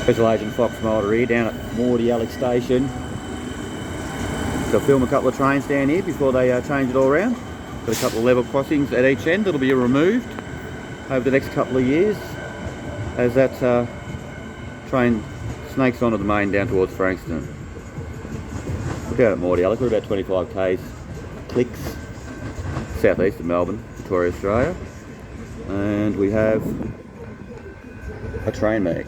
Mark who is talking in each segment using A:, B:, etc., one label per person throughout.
A: Special Agent Fox Mulder here down at Mordialloc Station. So film a couple of trains down here before they change it all around. Got a couple of level crossings at each end that'll be removed over the next couple of years as that train snakes onto the main down towards Frankston. Look out at Mordialloc, we're about 25 k's clicks southeast of Melbourne, Victoria, Australia, and we have a train meet.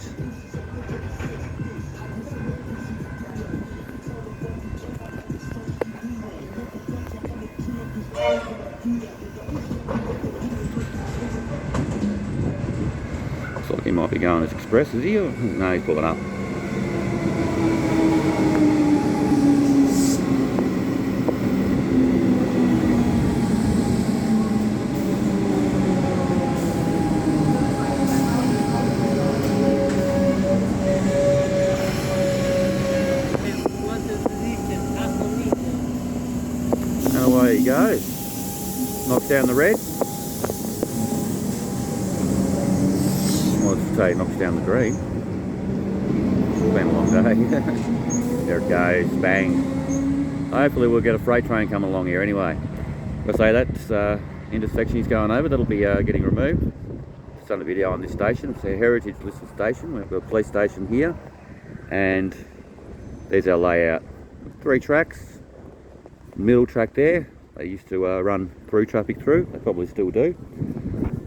A: Looks like he might be going as express, is he? Or no, he's pulling up. And away he goes. Knocks down the red. Well, let's say knocks down the green. It's been a long day. There it goes, bang. Hopefully we'll get a freight train coming along here anyway. I'll say that intersection he's going over, that'll be getting removed. Just done a video on this station. It's a heritage listed station. We've got a police station here, and there's our layout. 3 tracks, middle track there. They used to run through traffic through. They probably still do,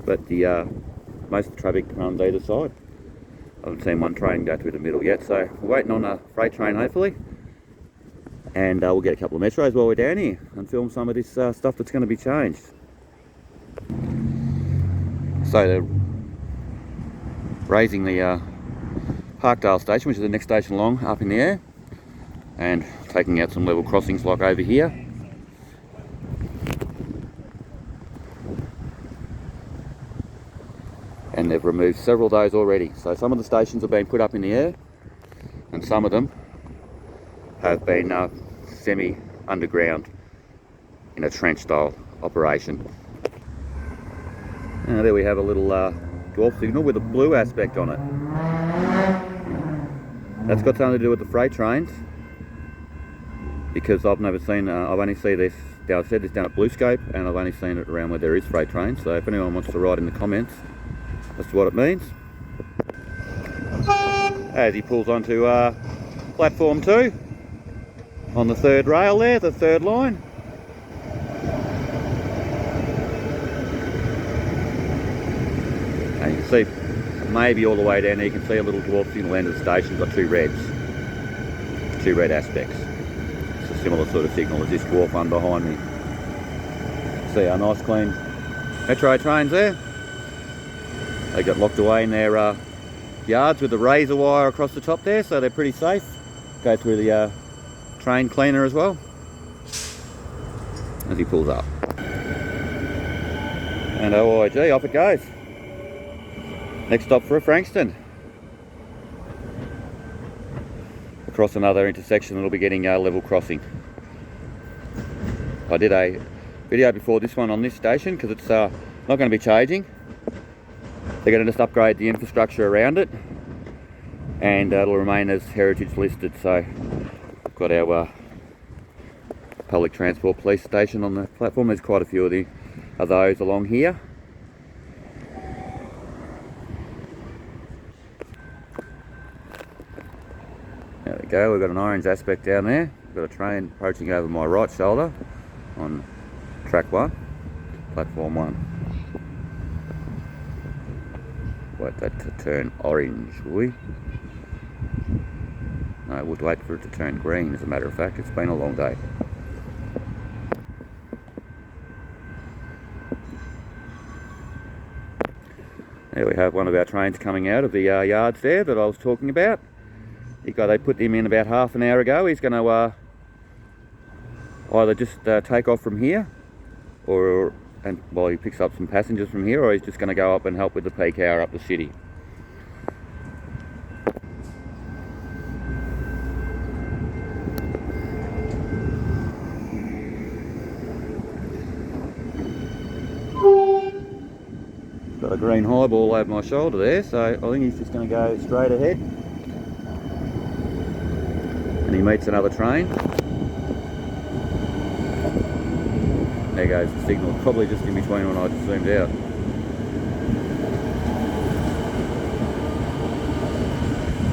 A: but the most of the traffic runs either side. I haven't seen one train go through the middle yet, so we're waiting on a freight train hopefully, and we'll get a couple of metros while we're down here and film some of this stuff that's going to be changed. So they're raising the Parkdale station, which is the next station along, up in the air, and taking out some level crossings like over here. And they've removed several of those already. So some of the stations have been put up in the air, and some of them have been semi-underground in a trench style operation. And there we have a little dwarf signal with a blue aspect on it. That's got something to do with the freight trains, because I've never seen, I've only seen this, I've said this down at Bluescope, and I've only seen it around where there is freight trains. So if anyone wants to write in the comments as to what it means. As he pulls onto platform 2 on the 3rd rail there, the 3rd line. And you can see maybe all the way down there, you can see a little dwarf signal end of the station. Got 2 reds, 2 red aspects. It's a similar sort of signal as this dwarf one behind me. See our nice clean metro trains there. They got locked away in their yards with the razor wire across the top there, so they're pretty safe. Go through the train cleaner as well as he pulls up. And OIG, off it goes. Next stop for Frankston. Across another intersection that'll be getting a level crossing. I did a video before this one on this station because it's not going to be changing. They're going to just upgrade the infrastructure around it, and it'll remain as heritage listed. So we've got our public transport police station on the platform. There's quite a few of those along here. There we go, we've got an orange aspect down there. We've got a train approaching over my right shoulder on track 1, platform 1. Wait that to turn orange, will we? No, we'll wait for it to turn green, as a matter of fact. It's been a long day. There we have one of our trains coming out of the yards there that I was talking about. They put him in about half an hour ago. He's going to either just take off from here, or while he picks up some passengers from here, or he's just going to go up and help with the peak hour up the city. Got a green highball over my shoulder there, so I think he's just going to go straight ahead And he meets another train. There goes the signal, probably just in between when I just zoomed out.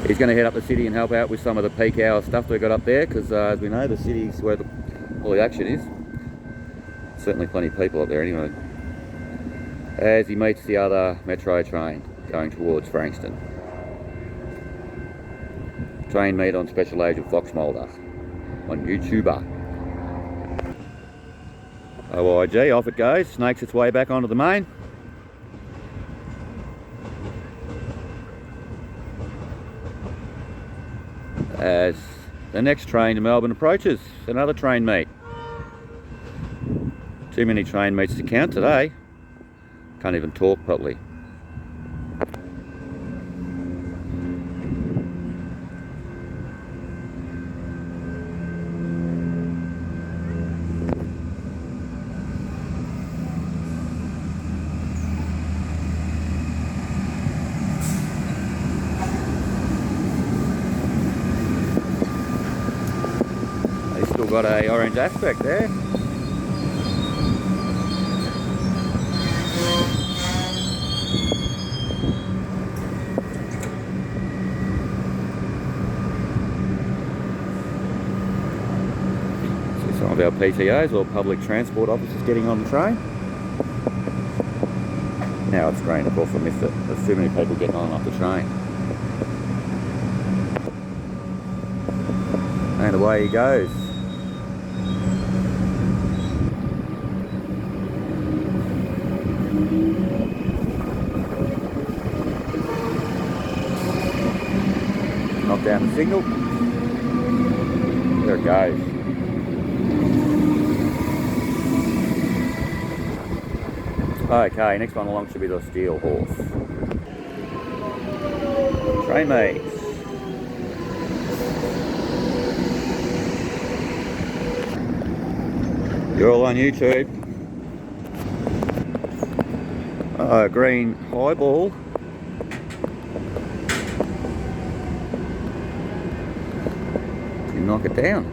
A: He's going to head up the city and help out with some of the peak hour stuff we've got up there, because as we know, the city's where all the action is. Certainly plenty of people up there anyway. As he meets the other metro train going towards Frankston. Train meet on special age of Foxmolder on YouTuber. OIG, off it goes, snakes its way back onto the main. As the next train to Melbourne approaches, another train meet. Too many train meets to count today. Can't even talk properly. They still got a orange aspect there. Some of our PTOs or public transport officers getting on the train. Now it's green, of course I missed it. There's too many people getting on and off the train. And away he goes. Knock down the signal. There it goes. Okay, next one along should be the Steel Horse. Train mates. You're all on YouTube. Green highball. You knock it down.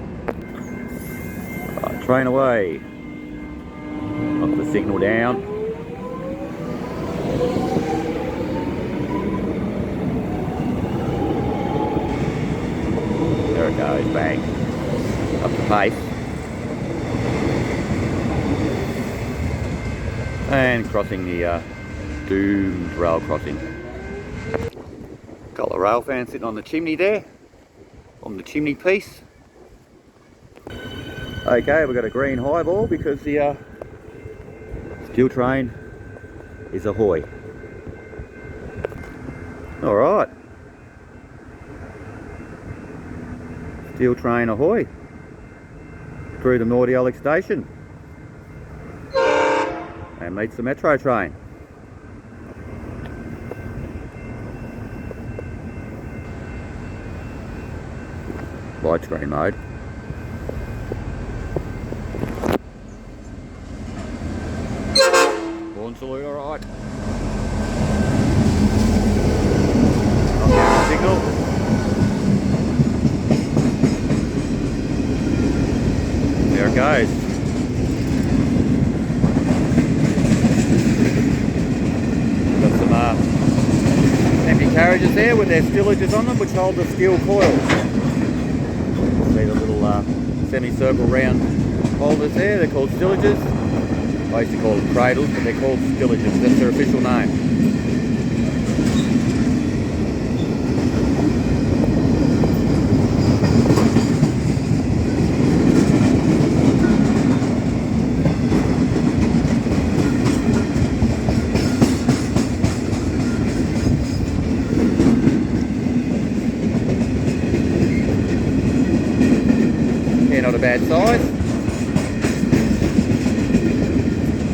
A: Train away. Knock the signal down. There it goes, bang. Up the pace. And crossing the doomed rail crossing. Got the rail fan sitting on the chimney there. On the chimney piece. Okay, we've got a green highball because the steel train is ahoy. Alright. Steel train ahoy. Through the Mordialloc Station. And meets the metro train. Widescreen mode. Horn salute, alright. Knock down the signal. There it goes. Got some empty carriages there with their stillages on them, which hold the steel coils. See the little semicircle round holders there, they're called stillages. I used to call them cradles, but they're called stillages, that's their official name. Not a bad size.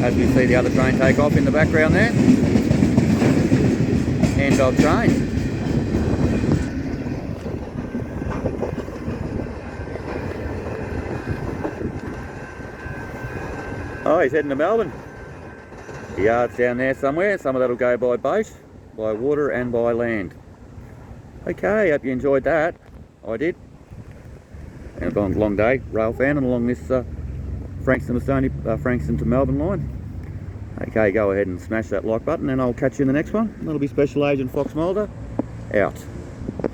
A: As we see the other train take off in the background there. End of train. Oh, he's heading to Melbourne. The yard's down there somewhere. Some of that'll go by boat, by water and by land. Okay, hope you enjoyed that. I did. And a long day, rail fan, and along this Frankston to Melbourne line. Okay, go ahead and smash that like button, and I'll catch you in the next one. That'll be Special Agent Fox Mulder, out.